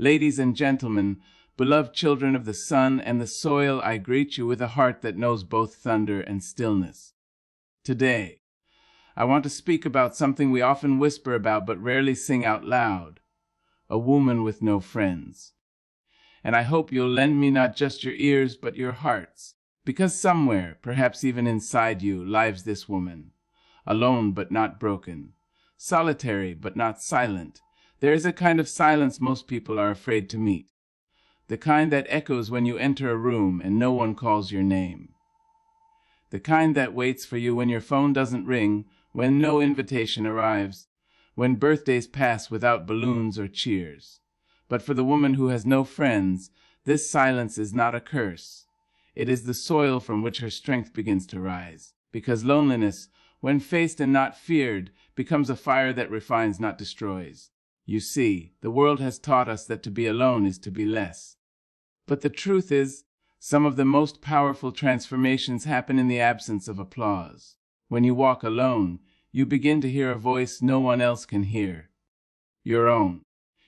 Ladies and gentlemen, beloved children of the sun and the soil, I greet you with a heart that knows both thunder and stillness. Today, I want to speak about something we often whisper about but rarely sing out loud: a woman with no friends. And I hope you'll lend me not just your ears but your hearts, because somewhere, perhaps even inside you, lives this woman, alone but not broken, solitary but not silent. There is a kind of silence most people are afraid to meet, the kind that echoes when you enter a room and no one calls your name, the kind that waits for you when your phone doesn't ring, when no invitation arrives, when birthdays pass without balloons or cheers. But for the woman who has no friends, this silence is not a curse. It is the soil from which her strength begins to rise, because loneliness, when faced and not feared, becomes a fire that refines, not destroys. You see, the world has taught us that to be alone is to be less. But the truth is, some of the most powerful transformations happen in the absence of applause. When you walk alone, you begin to hear a voice no one else can hear, your own.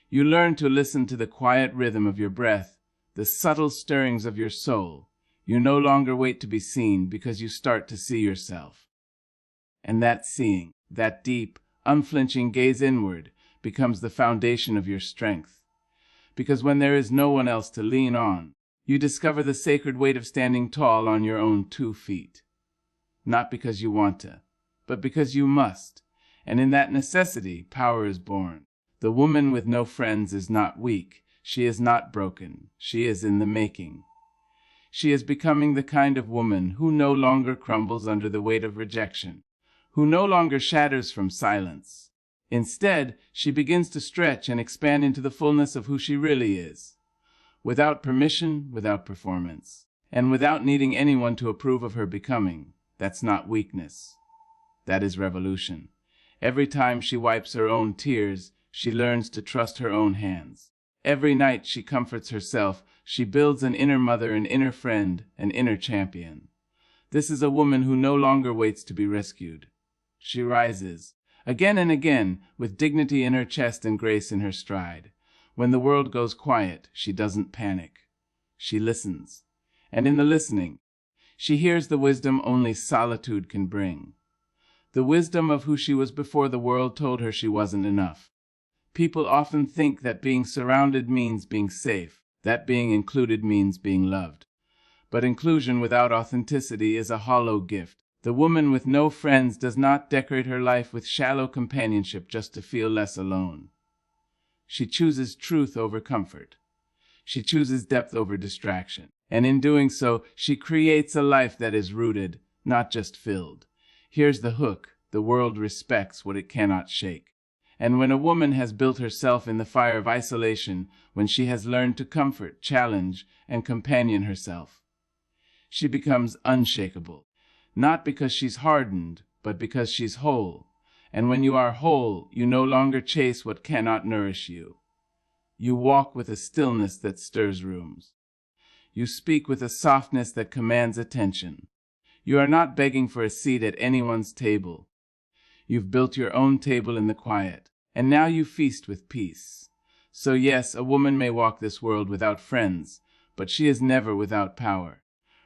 You learn to listen to the quiet rhythm of your breath, the subtle stirrings of your soul. You no longer wait to be seen because you start to see yourself. And that seeing, that deep, unflinching gaze inward, becomes the foundation of your strength. Because when there is no one else to lean on, you discover the sacred weight of standing tall on your own 2 feet. Not because you want to, but because you must. And in that necessity, power is born. The woman with no friends is not weak. She is not broken. She is in the making. She is becoming the kind of woman who no longer crumbles under the weight of rejection, who no longer shatters from silence. Instead, she begins to stretch and expand into the fullness of who she really is, without permission, without performance, and without needing anyone to approve of her becoming. That's not weakness. That is revolution. Every time she wipes her own tears, she learns to trust her own hands. Every night she comforts herself. She builds an inner mother, an inner friend, an inner champion. This is a woman who no longer waits to be rescued. She rises, again and again, with dignity in her chest and grace in her stride. When the world goes quiet, she doesn't panic. She listens. And in the listening, she hears the wisdom only solitude can bring. The wisdom of who she was before the world told her she wasn't enough. People often think that being surrounded means being safe, that being included means being loved. But inclusion without authenticity is a hollow gift. The woman with no friends does not decorate her life with shallow companionship just to feel less alone. She chooses truth over comfort. She chooses depth over distraction. And in doing so, she creates a life that is rooted, not just filled. Here's the hook: the world respects what it cannot shake. And when a woman has built herself in the fire of isolation, when she has learned to comfort, challenge, and companion herself, she becomes unshakable. Not because she's hardened, but because she's whole. And when you are whole, you no longer chase what cannot nourish you. You walk with a stillness that stirs rooms. You speak with a softness that commands attention. You are not begging for a seat at anyone's table. You've built your own table in the quiet, and now you feast with peace. So yes, a woman may walk this world without friends, but she is never without power.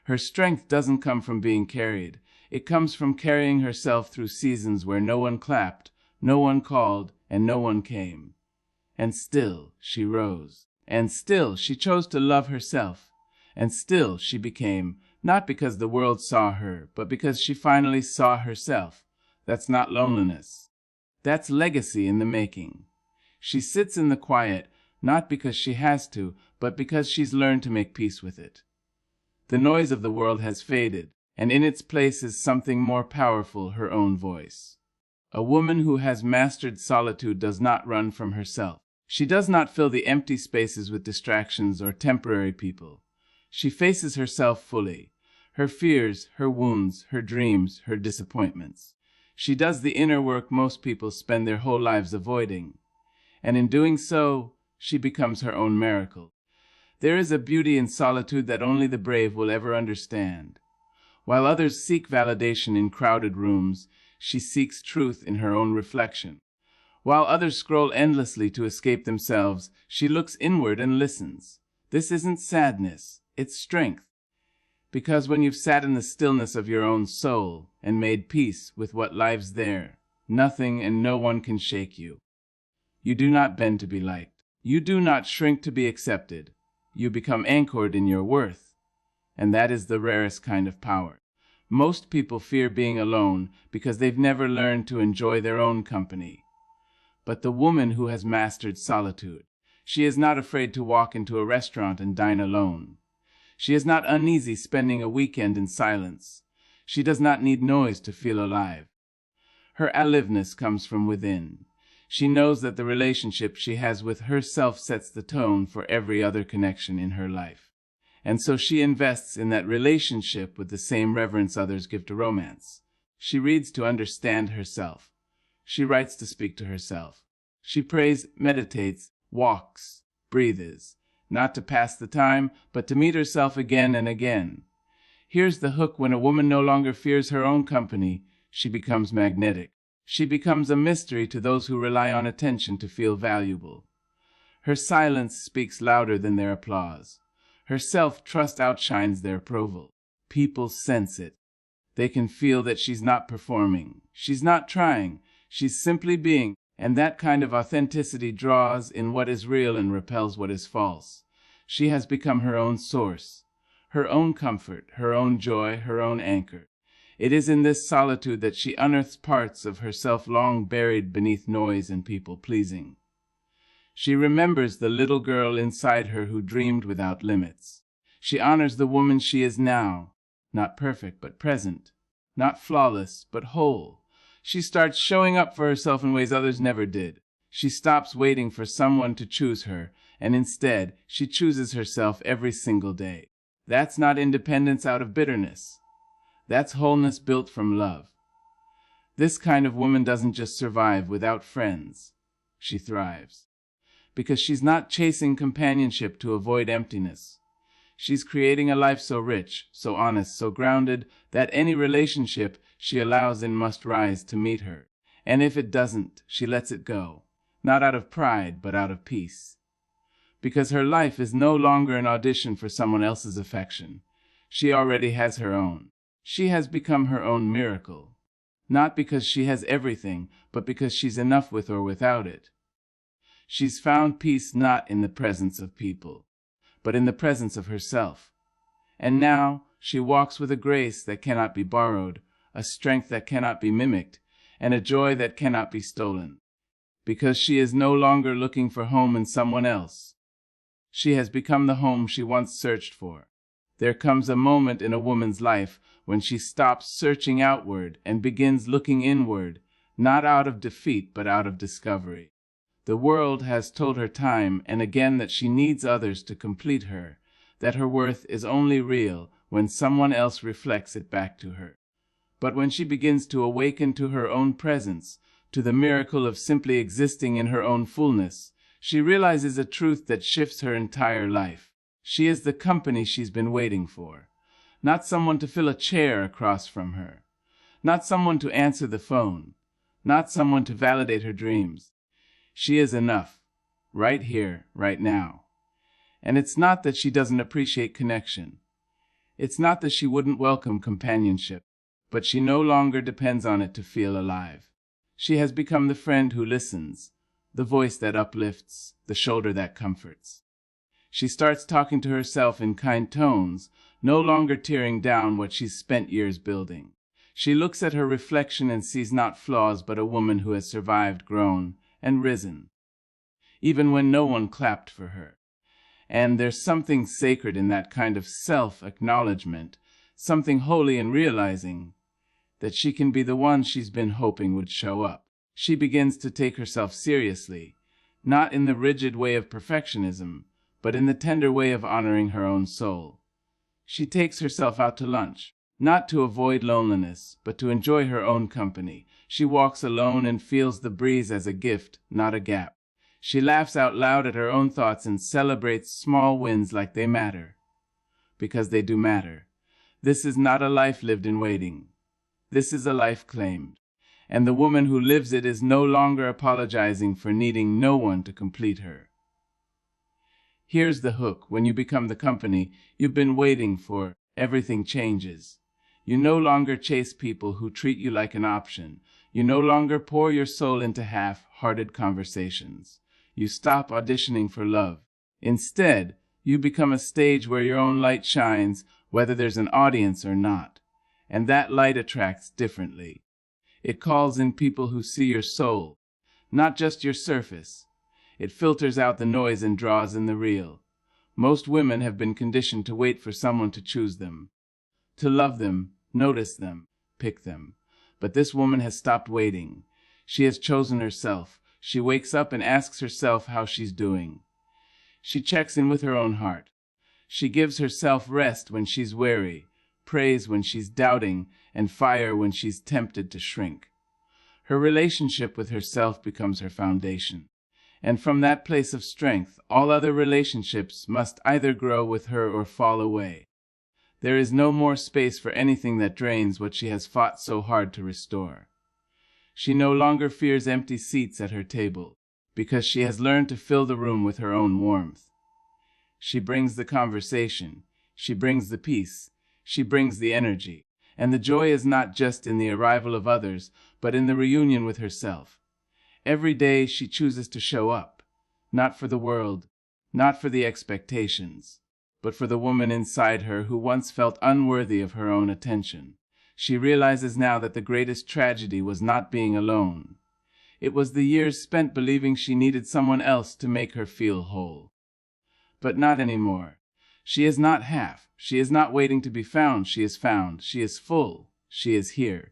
Her strength doesn't come from being carried. It comes from carrying herself through seasons where no one clapped, no one called, and no one came. And still she rose. And still she chose to love herself. And still she became, not because the world saw her, but because she finally saw herself. That's not loneliness. That's legacy in the making. She sits in the quiet, not because she has to, but because she's learned to make peace with it. The noise of the world has faded, and in its place is something more powerful: her own voice. A woman who has mastered solitude does not run from herself. She does not fill the empty spaces with distractions or temporary people. She faces herself fully, her fears, her wounds, her dreams, her disappointments. She does the inner work most people spend their whole lives avoiding. And in doing so, she becomes her own miracle. There is a beauty in solitude that only the brave will ever understand. While others seek validation in crowded rooms, she seeks truth in her own reflection. While others scroll endlessly to escape themselves, she looks inward and listens. This isn't sadness, it's strength. Because when you've sat in the stillness of your own soul and made peace with what lies there, nothing and no one can shake you. You do not bend to be liked. You do not shrink to be accepted. You become anchored in your worth. And that is the rarest kind of power. Most people fear being alone because they've never learned to enjoy their own company. But the woman who has mastered solitude, she is not afraid to walk into a restaurant and dine alone. She is not uneasy spending a weekend in silence. She does not need noise to feel alive. Her aliveness comes from within. She knows that the relationship she has with herself sets the tone for every other connection in her life. And so she invests in that relationship with the same reverence others give to romance. She reads to understand herself. She writes to speak to herself. She prays, meditates, walks, breathes, not to pass the time, but to meet herself again and again. Here's the hook: when a woman no longer fears her own company, she becomes magnetic. She becomes a mystery to those who rely on attention to feel valuable. Her silence speaks louder than their applause. Her self-trust outshines their approval. People sense it. They can feel that she's not performing. She's not trying. She's simply being. And that kind of authenticity draws in what is real and repels what is false. She has become her own source, her own comfort, her own joy, her own anchor. It is in this solitude that she unearths parts of herself long buried beneath noise and people-pleasing. She remembers the little girl inside her who dreamed without limits. She honors the woman she is now, not perfect but present, not flawless but whole. She starts showing up for herself in ways others never did. She stops waiting for someone to choose her, and instead, she chooses herself every single day. That's not independence out of bitterness. That's wholeness built from love. This kind of woman doesn't just survive without friends. She thrives. Because she's not chasing companionship to avoid emptiness. She's creating a life so rich, so honest, so grounded, that any relationship she allows in must rise to meet her. And if it doesn't, she lets it go. Not out of pride, but out of peace. Because her life is no longer an audition for someone else's affection. She already has her own. She has become her own miracle. Not because she has everything, but because she's enough with or without it. She's found peace not in the presence of people, but in the presence of herself. And now she walks with a grace that cannot be borrowed, a strength that cannot be mimicked, and a joy that cannot be stolen. Because she is no longer looking for home in someone else. She has become the home she once searched for. There comes a moment in a woman's life when she stops searching outward and begins looking inward, not out of defeat but out of discovery. The world has told her time and again that she needs others to complete her, that her worth is only real when someone else reflects it back to her. But when she begins to awaken to her own presence, to the miracle of simply existing in her own fullness, she realizes a truth that shifts her entire life. She is the company she's been waiting for. Not someone to fill a chair across from her. Not someone to answer the phone. Not someone to validate her dreams. She is enough, right here, right now. And it's not that she doesn't appreciate connection. It's not that she wouldn't welcome companionship, but she no longer depends on it to feel alive. She has become the friend who listens, the voice that uplifts, the shoulder that comforts. She starts talking to herself in kind tones, no longer tearing down what she's spent years building. She looks at her reflection and sees not flaws, but a woman who has survived, grown, and risen, even when no one clapped for her. And there's something sacred in that kind of self-acknowledgement, something holy in realizing that she can be the one she's been hoping would show up. She begins to take herself seriously, not in the rigid way of perfectionism, but in the tender way of honoring her own soul. She takes herself out to lunch, not to avoid loneliness, but to enjoy her own company. She walks alone and feels the breeze as a gift, not a gap. She laughs out loud at her own thoughts and celebrates small wins like they matter. Because they do matter. This is not a life lived in waiting. This is a life claimed. and the woman who lives it is no longer apologizing for needing no one to complete her. Here's the hook. When you become the company you've been waiting for, everything changes. You no longer chase people who treat you like an option. You no longer pour your soul into half-hearted conversations. You stop auditioning for love. Instead, you become a stage where your own light shines, whether there's an audience or not. And that light attracts differently. It calls in people who see your soul, not just your surface. It filters out the noise and draws in the real. Most women have been conditioned to wait for someone to choose them, to love them, notice them, pick them. But this woman has stopped waiting. She has chosen herself. She wakes up and asks herself how she's doing. She checks in with her own heart. She gives herself rest when she's weary, praise when she's doubting, and fire when she's tempted to shrink. Her relationship with herself becomes her foundation. And from that place of strength, all other relationships must either grow with her or fall away. There is no more space for anything that drains what she has fought so hard to restore. She no longer fears empty seats at her table, because she has learned to fill the room with her own warmth. She brings the conversation, she brings the peace, she brings the energy, and the joy is not just in the arrival of others, but in the reunion with herself. Every day she chooses to show up, not for the world, not for the expectations, but for the woman inside her who once felt unworthy of her own attention. She realizes now that the greatest tragedy was not being alone. It was the years spent believing she needed someone else to make her feel whole. But not anymore. She is not half. She is not waiting to be found. She is found. She is full. She is here.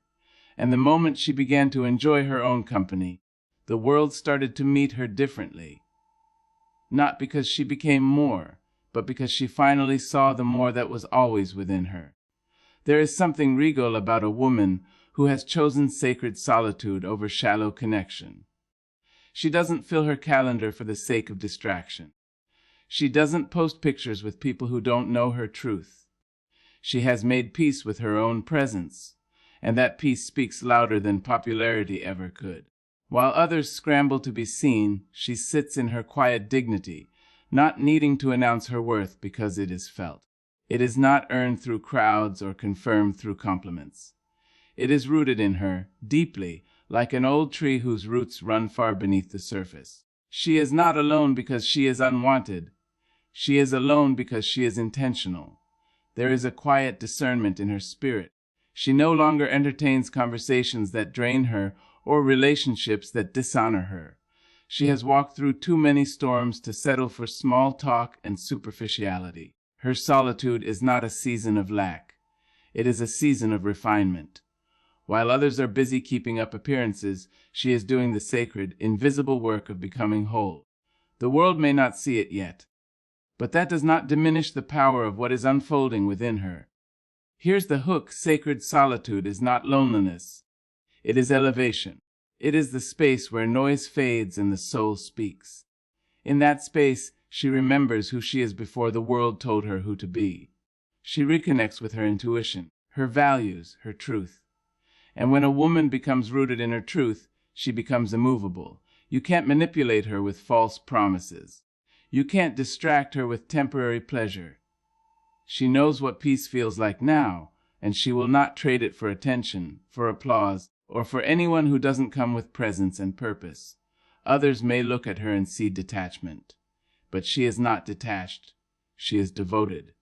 And the moment she began to enjoy her own company, the world started to meet her differently. Not because she became more, but because she finally saw the more that was always within her. There is something regal about a woman who has chosen sacred solitude over shallow connection. She doesn't fill her calendar for the sake of distraction. She doesn't post pictures with people who don't know her truth. She has made peace with her own presence, and that peace speaks louder than popularity ever could. While others scramble to be seen, she sits in her quiet dignity, not needing to announce her worth because it is felt. It is not earned through crowds or confirmed through compliments. It is rooted in her, deeply, like an old tree whose roots run far beneath the surface. She is not alone because she is unwanted. She is alone because she is intentional. There is a quiet discernment in her spirit. She no longer entertains conversations that drain her or relationships that dishonor her. She has walked through too many storms to settle for small talk and superficiality. Her solitude is not a season of lack. It is a season of refinement. While others are busy keeping up appearances, she is doing the sacred, invisible work of becoming whole. The world may not see it yet, but that does not diminish the power of what is unfolding within her. Here's the hook. Sacred solitude is not loneliness. It is elevation. It is the space where noise fades and the soul speaks. In that space, she remembers who she is before the world told her who to be. She reconnects with her intuition, her values, her truth. And when a woman becomes rooted in her truth, she becomes immovable. You can't manipulate her with false promises. You can't distract her with temporary pleasure. She knows what peace feels like now, and she will not trade it for attention, for applause, or for anyone who doesn't come with presence and purpose. Others may look at her and see detachment. But she is not detached. She is devoted.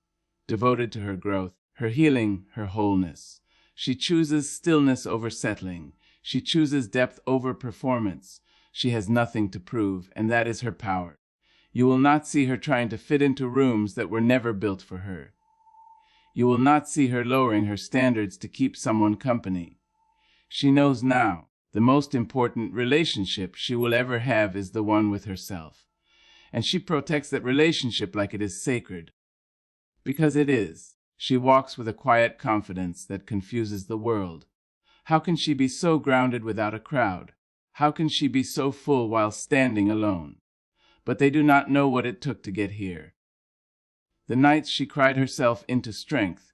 Devoted to her growth, her healing, her wholeness. She chooses stillness over settling. She chooses depth over performance. She has nothing to prove, and that is her power. You will not see her trying to fit into rooms that were never built for her. You will not see her lowering her standards to keep someone company. She knows now the most important relationship she will ever have is the one with herself. And she protects that relationship like it is sacred. Because it is. She walks with a quiet confidence that confuses the world. How can she be so grounded without a crowd? How can she be so full while standing alone? But they do not know what it took to get here. The nights she cried herself into strength.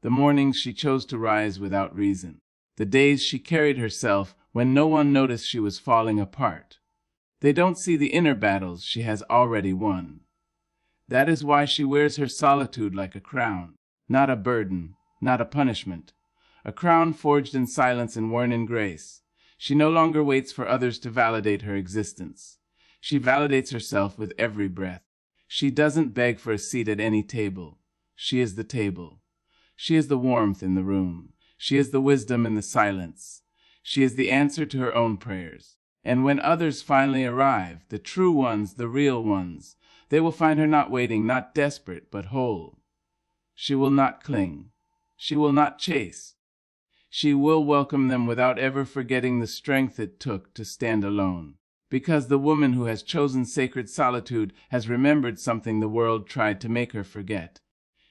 The mornings she chose to rise without reason. The days she carried herself when no one noticed she was falling apart. They don't see the inner battles she has already won. That is why she wears her solitude like a crown, not a burden, not a punishment. A crown forged in silence and worn in grace. She no longer waits for others to validate her existence. She validates herself with every breath. She doesn't beg for a seat at any table. She is the table. She is the warmth in the room. She is the wisdom in the silence. She is the answer to her own prayers. And when others finally arrive, the true ones, the real ones, they will find her not waiting, not desperate, but whole. She will not cling. She will not chase. She will welcome them without ever forgetting the strength it took to stand alone. Because the woman who has chosen sacred solitude has remembered something the world tried to make her forget.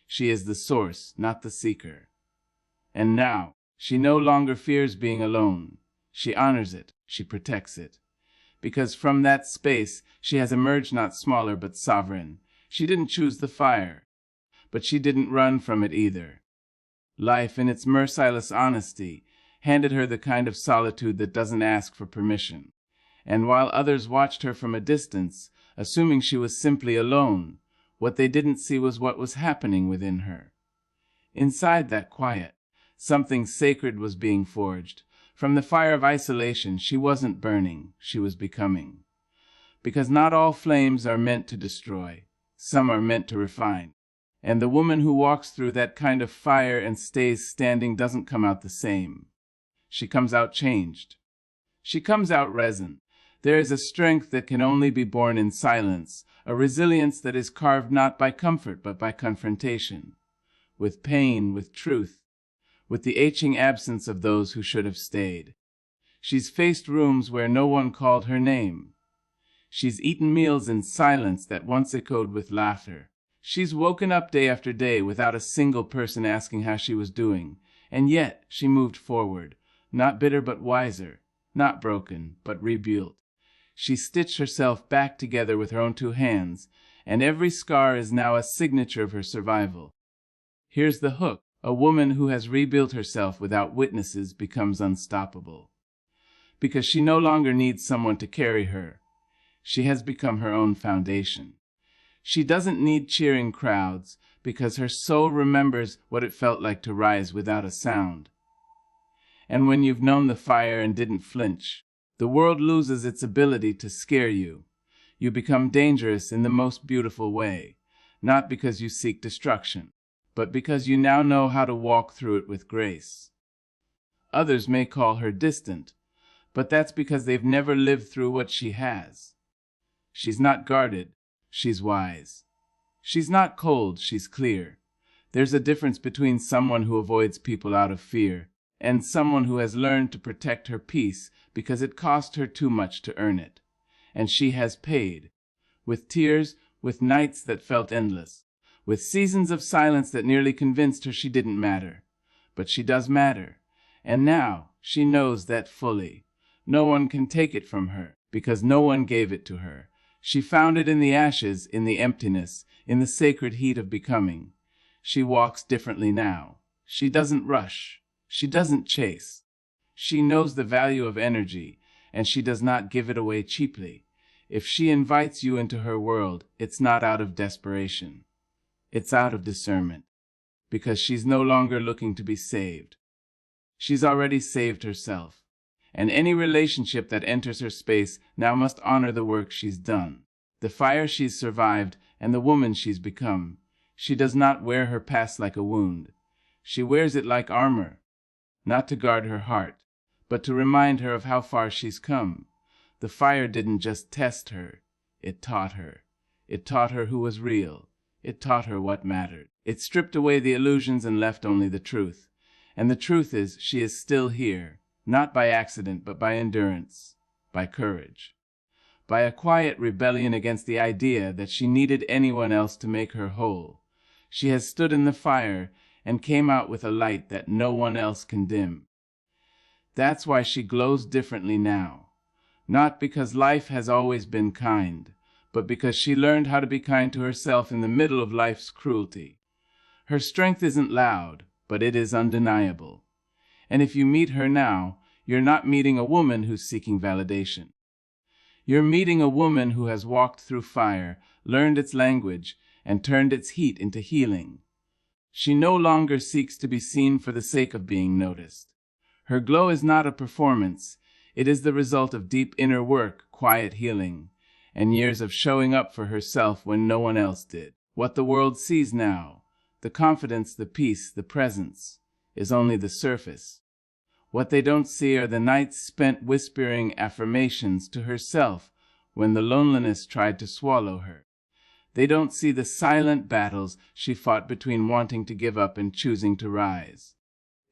She is the source, not the seeker. And now, she no longer fears being alone. She honors it. She protects it. Because from that space, she has emerged not smaller but sovereign. She didn't choose the fire, but she didn't run from it either. Life, in its merciless honesty, handed her the kind of solitude that doesn't ask for permission. And while others watched her from a distance, assuming she was simply alone, what they didn't see was what was happening within her. Inside that quiet, something sacred was being forged. From the fire of isolation, she wasn't burning, she was becoming. Because not all flames are meant to destroy, some are meant to refine. And the woman who walks through that kind of fire and stays standing doesn't come out the same. She comes out changed. She comes out resin. There is a strength that can only be born in silence, a resilience that is carved not by comfort but by confrontation, with pain, with truth, with the aching absence of those who should have stayed. She's faced rooms where no one called her name. She's eaten meals in silence that once echoed with laughter. She's woken up day after day without a single person asking how she was doing, and yet she moved forward, not bitter but wiser, not broken but rebuilt. She stitched herself back together with her own two hands, and every scar is now a signature of her survival. Here's the hook. A woman who has rebuilt herself without witnesses becomes unstoppable. Because she no longer needs someone to carry her. She has become her own foundation. She doesn't need cheering crowds because her soul remembers what it felt like to rise without a sound. And when you've known the fire and didn't flinch, the world loses its ability to scare you. You become dangerous in the most beautiful way, not because you seek destruction, but because you now know how to walk through it with grace. Others may call her distant, but that's because they've never lived through what she has. She's not guarded, she's wise. She's not cold, she's clear. There's a difference between someone who avoids people out of fear and someone who has learned to protect her peace because it cost her too much to earn it. And she has paid, with tears, with nights that felt endless, with seasons of silence that nearly convinced her she didn't matter. But she does matter, and now she knows that fully. No one can take it from her, because no one gave it to her. She found it in the ashes, in the emptiness, in the sacred heat of becoming. She walks differently now. She doesn't rush. She doesn't chase. She knows the value of energy, and she does not give it away cheaply. If she invites you into her world, it's not out of desperation. It's out of discernment, because she's no longer looking to be saved. She's already saved herself, and any relationship that enters her space now must honor the work she's done, the fire she's survived, and the woman she's become. She does not wear her past like a wound. She wears it like armor, not to guard her heart, but to remind her of how far she's come. The fire didn't just test her, it taught her. It taught her who was real. It taught her what mattered. It stripped away the illusions and left only the truth. And the truth is, she is still here, not by accident, but by endurance, by courage, by a quiet rebellion against the idea that she needed anyone else to make her whole. She has stood in the fire and came out with a light that no one else can dim. That's why she glows differently now, not because life has always been kind, but because she learned how to be kind to herself in the middle of life's cruelty. Her strength isn't loud, but it is undeniable. And if you meet her now, you're not meeting a woman who's seeking validation. You're meeting a woman who has walked through fire, learned its language, and turned its heat into healing. She no longer seeks to be seen for the sake of being noticed. Her glow is not a performance. It is the result of deep inner work, quiet healing, and years of showing up for herself when no one else did. What the world sees now, the confidence, the peace, the presence, is only the surface. What they don't see are the nights spent whispering affirmations to herself when the loneliness tried to swallow her. They don't see the silent battles she fought between wanting to give up and choosing to rise.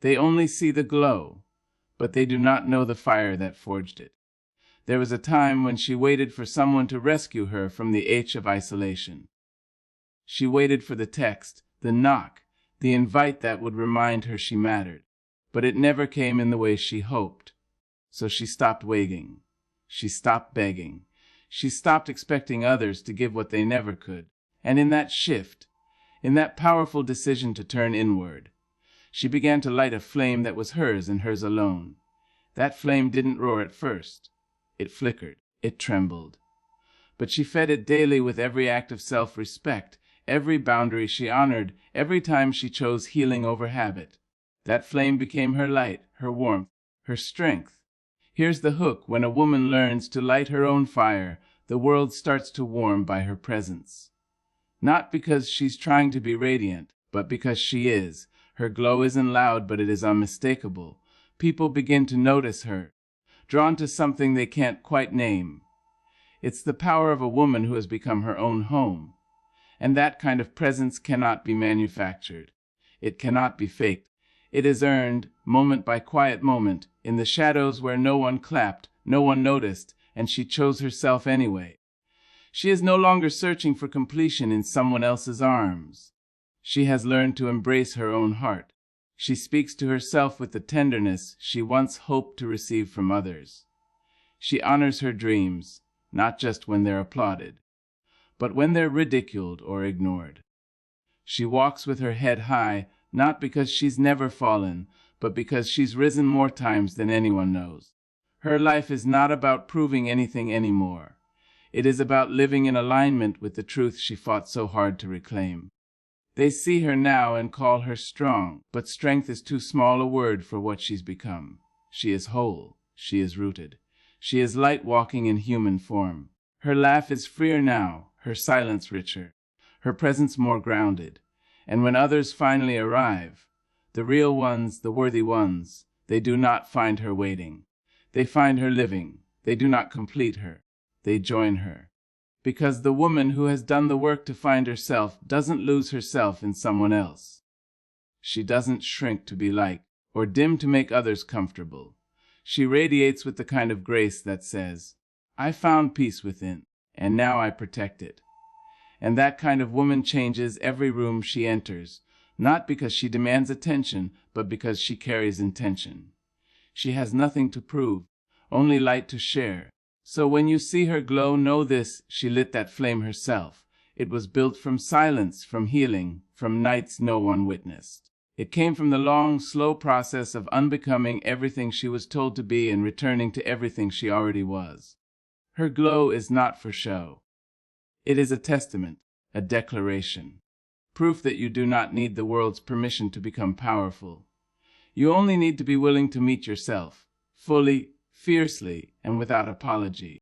They only see the glow, but they do not know the fire that forged it. There was a time when she waited for someone to rescue her from the ache of isolation. She waited for the text, the knock, the invite that would remind her she mattered. But it never came in the way she hoped. So she stopped waiting. She stopped begging. She stopped expecting others to give what they never could. And in that shift, in that powerful decision to turn inward, she began to light a flame that was hers and hers alone. That flame didn't roar at first. It flickered. It trembled. But she fed it daily with every act of self-respect, every boundary she honored, every time she chose healing over habit. That flame became her light, her warmth, her strength. Here's the hook: when a woman learns to light her own fire, the world starts to warm by her presence. Not because she's trying to be radiant, but because she is. Her glow isn't loud, but it is unmistakable. People begin to notice her, drawn to something they can't quite name. It's the power of a woman who has become her own home. And that kind of presence cannot be manufactured. It cannot be faked. It is earned, moment by quiet moment, in the shadows where no one clapped, no one noticed, and she chose herself anyway. She is no longer searching for completion in someone else's arms. She has learned to embrace her own heart. She speaks to herself with the tenderness she once hoped to receive from others. She honors her dreams, not just when they're applauded, but when they're ridiculed or ignored. She walks with her head high, not because she's never fallen, but because she's risen more times than anyone knows. Her life is not about proving anything anymore. It is about living in alignment with the truth she fought so hard to reclaim. They see her now and call her strong, but strength is too small a word for what she's become. She is whole. She is rooted. She is light walking in human form. Her laugh is freer now, her silence richer, her presence more grounded. And when others finally arrive, the real ones, the worthy ones, they do not find her waiting. They find her living. They do not complete her. They join her. Because the woman who has done the work to find herself doesn't lose herself in someone else. She doesn't shrink to be liked or dim to make others comfortable. She radiates with the kind of grace that says, "I found peace within, and now I protect it." And that kind of woman changes every room she enters, not because she demands attention, but because she carries intention. She has nothing to prove, only light to share. So when you see her glow, know this: she lit that flame herself. It was built from silence, from healing, from nights no one witnessed. It came from the long, slow process of unbecoming everything she was told to be and returning to everything she already was. Her glow is not for show. It is a testament, a declaration, proof that you do not need the world's permission to become powerful. You only need to be willing to meet yourself, fully, fiercely, and without apology.